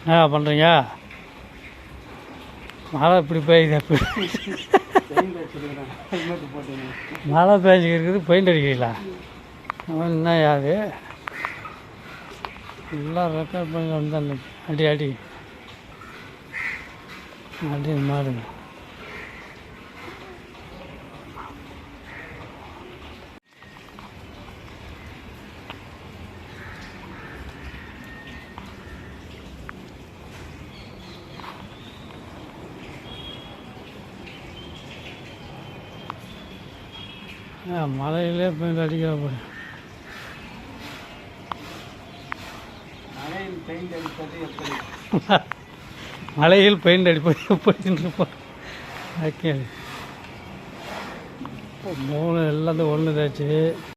என்ன பண்ணுறீங்க? மழை இப்படி பெய்யுது, எப்படி மழை பெஞ்சிக்கிறது பெயிண்ட் அடிக்கிறீங்களா? என்ன யாரு எல்லாம் ரெக்கார்ட் பண்ணி வந்தாங்க. அடி அடி அடி மாறுங்க. மழையிலே பெயிண்ட் அடிக்கிற போய் மழையில் பெயிண்ட் அடிப்பது எப்படின்னு இருப்போம். ஓகே, 3 எல்லாத்தையும் ஒன்று தாச்சு.